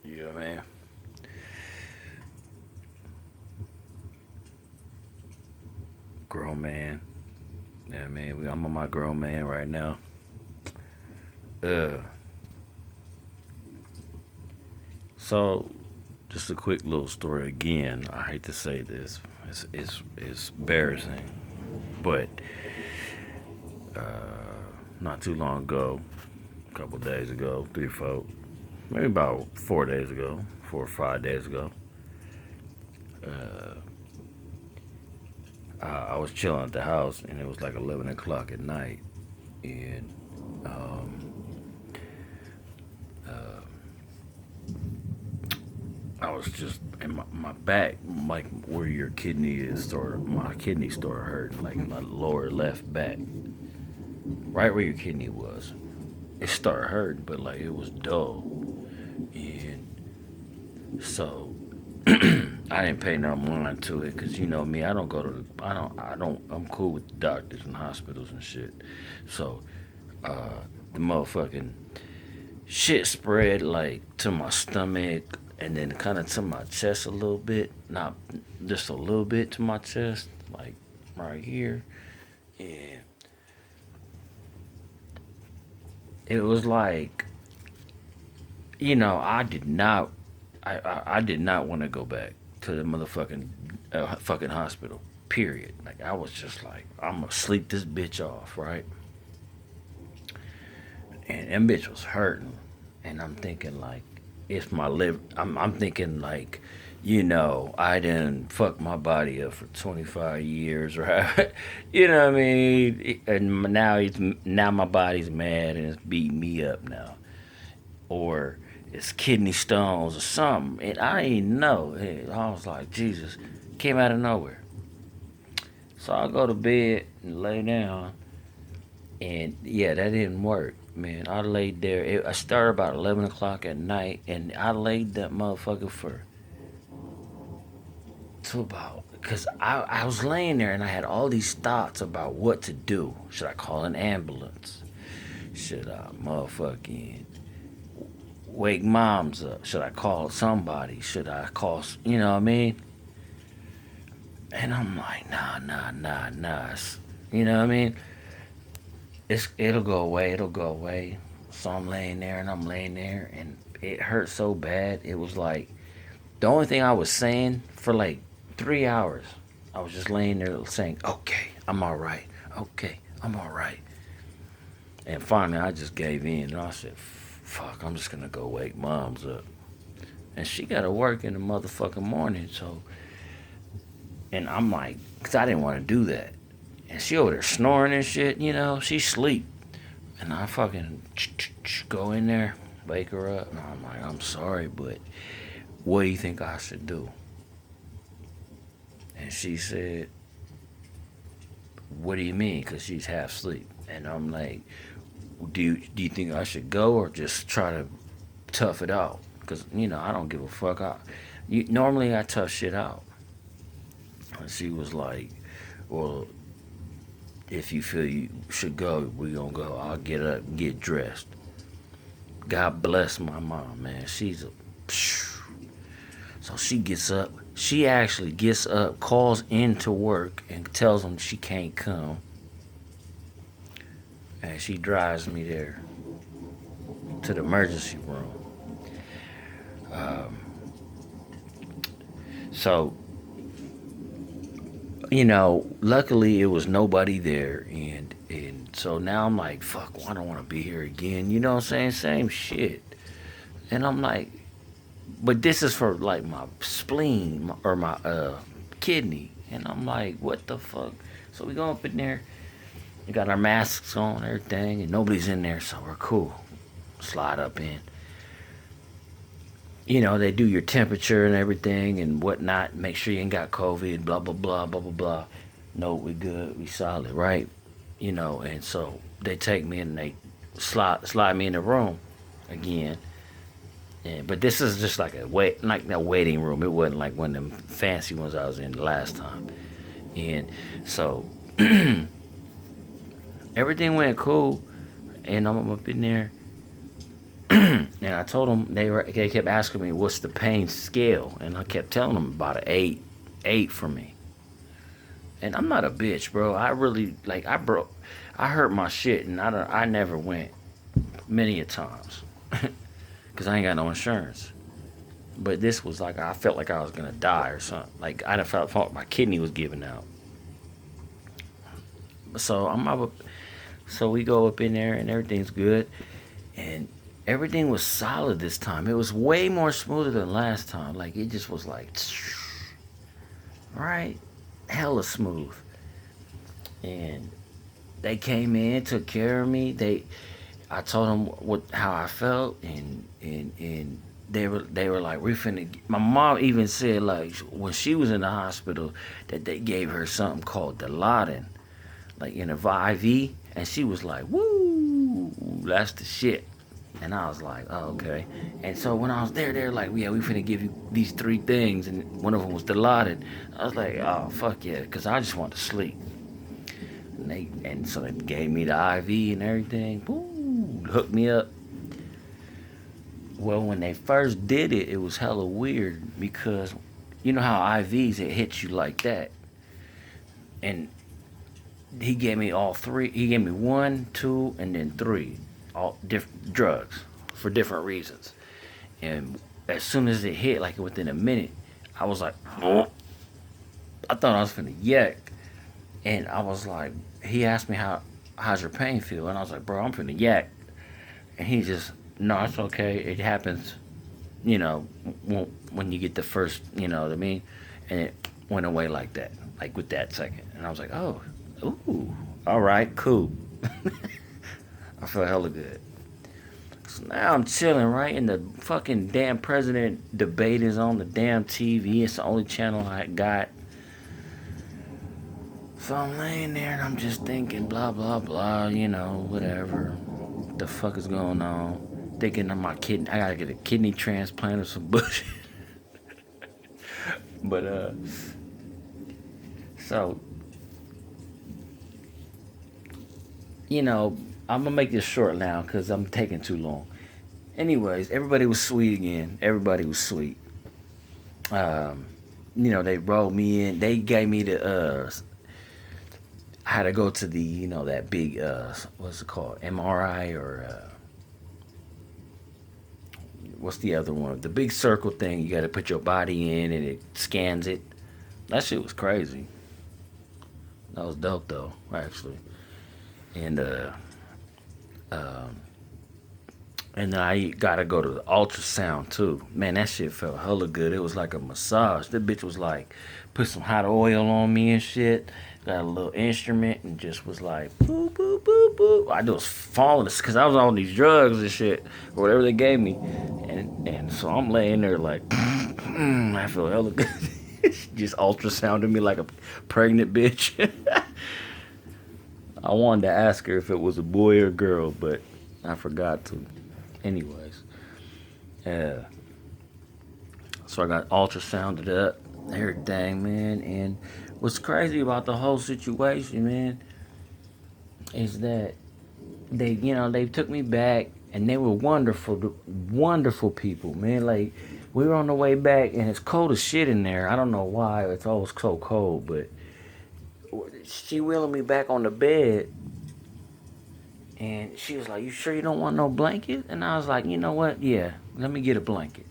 You know what I mean? Grown man. Yeah, man. I'm on my grown man right now. Uh, so just a quick little story again. I hate to say this. It's embarrassing, but not too long ago, a couple days ago, 3, 4, maybe about 4 days ago, 4 or 5 days ago, I was chilling at the house and it was like 11 o'clock at night, and I was just in my back, like where your kidney is, started. My kidney started hurting, like my lower left back, right where your kidney was. It started hurting, but like it was dull, and so I didn't pay no mind to it because you know me, I don't go to, I'm cool with doctors and hospitals and shit. So the motherfucking shit spread like to my stomach and then kind of to my chest a little bit, not just a little bit to my chest, like right here. And it was like, I did not, I did not want to go back to the motherfucking fucking hospital. Period. Like I was just like, I'm gonna sleep this bitch off, right? And that bitch was hurting, and I'm thinking like, it's my liver. I'm thinking like, I didn't fuck my body up for 25 years, right? You know what I mean? And now my body's mad and it's beating me up now, or it's kidney stones or something, and I didn't know. I was like, Jesus, came out of nowhere. So I go to bed and lay down, and yeah, that didn't work, man. I laid there. I started about 11 o'clock at night, and I laid that motherfucker for to about, because I was laying there and I had all these thoughts about what to do. Should I call an ambulance? Should I motherfucking wake moms up? Should I call somebody? Should I call, you know what I mean? And I'm like, nah. You know what I mean? It'll go away. It'll go away. So I'm laying there and I'm laying there and it hurt so bad. It was like the only thing I was saying for like 3 hours. I was just laying there saying, "Okay, I'm all right. Okay, I'm all right." And finally, I just gave in and I said, "Fuck, I'm just gonna go wake mom's up." And she got to work in the motherfucking morning. So, and I'm like, cause I didn't want to do that. And she over there snoring and shit. She sleep. And I fucking go in there, wake her up, and I'm like, I'm sorry, but what do you think I should do? And she said, what do you mean? Because she's half asleep. And I'm like, do you think I should go or just try to tough it out? Because, I don't give a fuck. Normally I tough shit out. And she was like, well, if you feel you should go, we gonna go. I'll get up and get dressed. God bless my mom, man. She's a. So she gets up. She actually gets up, calls into work, and tells them she can't come. And she drives me there to the emergency room. So, luckily it was nobody there. And so now I'm like, fuck, well, I don't want to be here again. You know what I'm saying? Same shit. And I'm like, but this is for like my spleen or my kidney. And I'm like, what the fuck? So we go up in there. We got our masks on, and everything, and nobody's in there, so we're cool. Slide up in. They do your temperature and everything and whatnot. Make sure you ain't got COVID. Blah blah blah blah blah blah. No, we good. We solid, right? And so they take me and they slide me in the room again. But this is just like like a waiting room. It wasn't like one of them fancy ones I was in the last time. And so everything went cool, and I'm up in there, And I told them they kept asking me what's the pain scale, and I kept telling them about an eight for me. And I'm not a bitch, bro. I really like I hurt my shit, and I never went many a times because I ain't got no insurance. But this was like I felt like I was gonna die or something. Like I felt my kidney was giving out. So I'm up. So we go up in there and everything's good, and everything was solid this time. It was way more smoother than last time. Like it just was like, right, hella smooth. And they came in, took care of me. I told them how I felt, and they were like, we finna. My mom even said like when she was in the hospital that they gave her something called Dilaudid, like in a IV, and she was like, woo, that's the shit. And I was like, oh, okay. And so when I was there, they're like, yeah, we finna give you these three things, and one of them was Dilaudid. I was like, oh fuck yeah, because I just want to sleep. And so they gave me the IV and everything. Woo, hooked me up. Well, when they first did it, it was hella weird because you know how IVs it hits you like that, and he gave me all three. He gave me one, two, and then three, all different drugs for different reasons. And as soon as it hit, like within a minute, I was like, oh. I thought I was finna yak, and I was like, he asked me how's your pain feel, and I was like, bro, I'm finna yak, and he just, no, it's okay. It happens, you know, when you get the first, you know what I mean, and it went away like that, like with that second, and I was like, oh, ooh, all right, cool. I felt hella good. So now I'm chilling, right? And the fucking damn president debate is on the damn TV. It's the only channel I got. So I'm laying there and I'm just thinking, blah, blah, blah, you know, whatever. What the fuck is going on? Thinking of my kidney. I gotta get a kidney transplant or some bullshit. But, so, you know, I'm gonna make this short now because I'm taking too long. Anyways, everybody was sweet again. Everybody was sweet. Um, you know, they rolled me in. They gave me I had to go to the, you know, that big, what's it called? MRI or, what's the other one? The big circle thing. You got to put your body in and it scans it. That shit was crazy. That was dope though, actually. And, um, and then I gotta go to the ultrasound too. Man, that shit felt hella good. It was like a massage. That bitch was like, put some hot oil on me and shit. Got a little instrument and just was like, boop, boop, boop, boop. I was falling because I was on these drugs and shit, or whatever they gave me. And so I'm laying there like, I feel hella good. She just ultrasounded me like a pregnant bitch. I wanted to ask her if it was a boy or girl, but I forgot to. Anyways, yeah. So I got ultrasounded up, everything, man. And what's crazy about the whole situation, man, is that they took me back and they were wonderful, wonderful people, man. Like we were on the way back and it's cold as shit in there. I don't know why it's always so cold, but she wheeling me back on the bed. And she was like, you sure you don't want no blanket? And I was like, you know what? Yeah, let me get a blanket.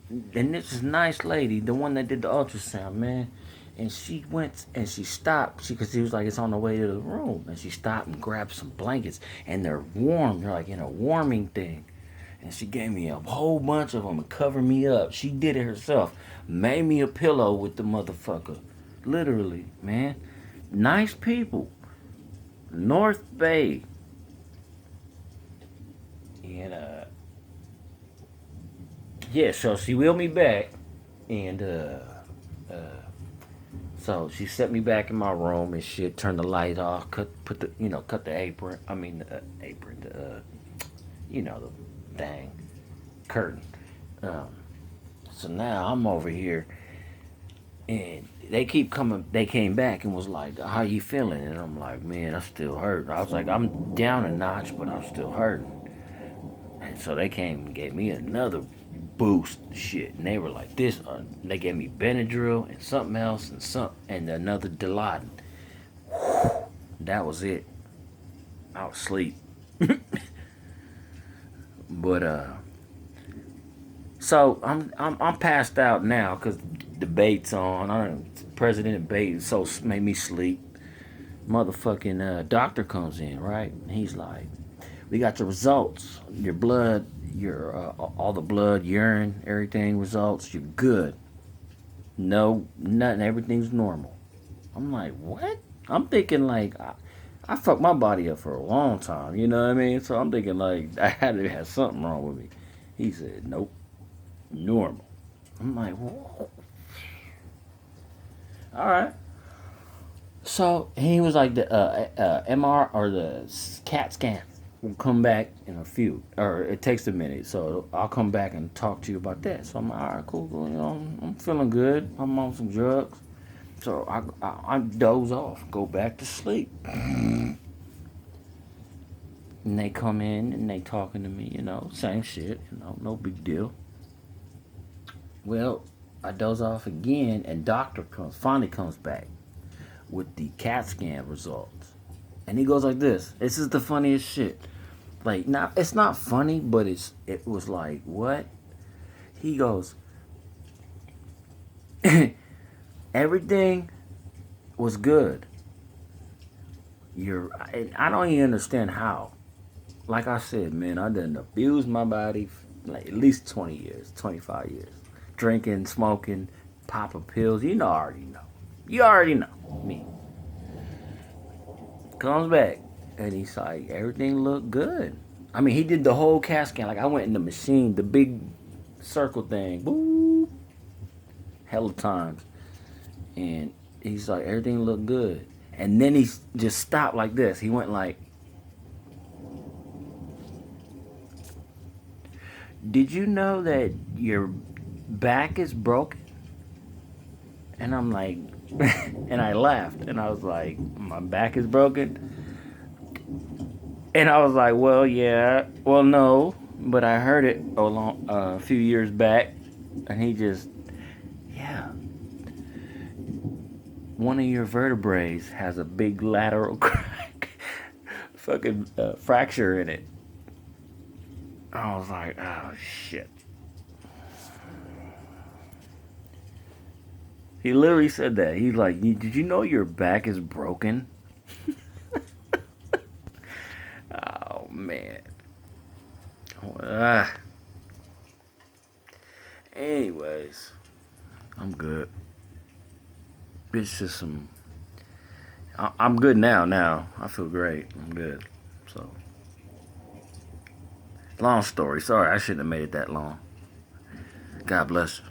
And this is nice lady, the one that did the ultrasound, man. And she went and she stopped because he was like, it's on the way to the room. And she stopped and grabbed some blankets. And they're warm. They're like in a warming thing. And she gave me a whole bunch of them and covered me up. She did it herself. Made me a pillow with the motherfucker. Literally, man. Nice people. North Bay. And yeah, so she wheeled me back, and so she set me back in my room and shit. Turned the light off, cut the apron. I mean the apron, the thing, curtain. Um, so now I'm over here, and they keep coming. They came back and was like, "How you feeling?" And I'm like, "Man, I still hurt." I was like, "I'm down a notch, but I'm still hurting." And so they came and gave me another boost shit. And they were like this. They gave me Benadryl and something else and another Dilaudid. That was it. I was asleep. But so I'm passed out now because debate's on. President debate so made me sleep. Motherfucking doctor comes in, right? And he's like, "We got your results. Your blood, your all the blood, urine, everything results. You're good. No, nothing. Everything's normal." I'm like, "What?" I'm thinking like I fucked my body up for a long time. You know what I mean? So I'm thinking like I had to have something wrong with me. He said, "Nope, normal." I'm like, "Whoa." All right. So he was like the MR or the CAT scan will come back in a few, or it takes a minute. So I'll come back and talk to you about that. So I'm like, all right, cool. You know, I'm feeling good. I'm on some drugs. So I doze off, go back to sleep. And they come in and they talking to me, you know, same shit, you know, no big deal. Well, I doze off again, and doctor finally comes back with the CAT scan results. And he goes like this. This is the funniest shit. Like, now it's not funny, but it was like, what? He goes, everything was good. I don't even understand how. Like I said, man, I done abused my body for like at least 20 years, 25 years. Drinking, smoking, popping pills. You know, I already know. You already know me. Comes back and he's like, everything looked good. I mean, he did the whole CAT scan. Like I went in the machine, the big circle thing, boop, hella times, and he's like, everything looked good. And then he just stopped like this. He went like, did you know that your back is broken? And I'm like, and I laughed, and I was like, my back is broken? And I was like, well, yeah, well, no, but I heard it a few years back. And he just, yeah, one of your vertebrae has a big lateral crack, fucking fracture in it. I was like, oh, shit. He literally said that. He's like, did you know your back is broken? Oh, man. Ah. Anyways, I'm good. It's just some. I'm good now. Now I feel great. I'm good. So, long story. Sorry, I shouldn't have made it that long. God bless you.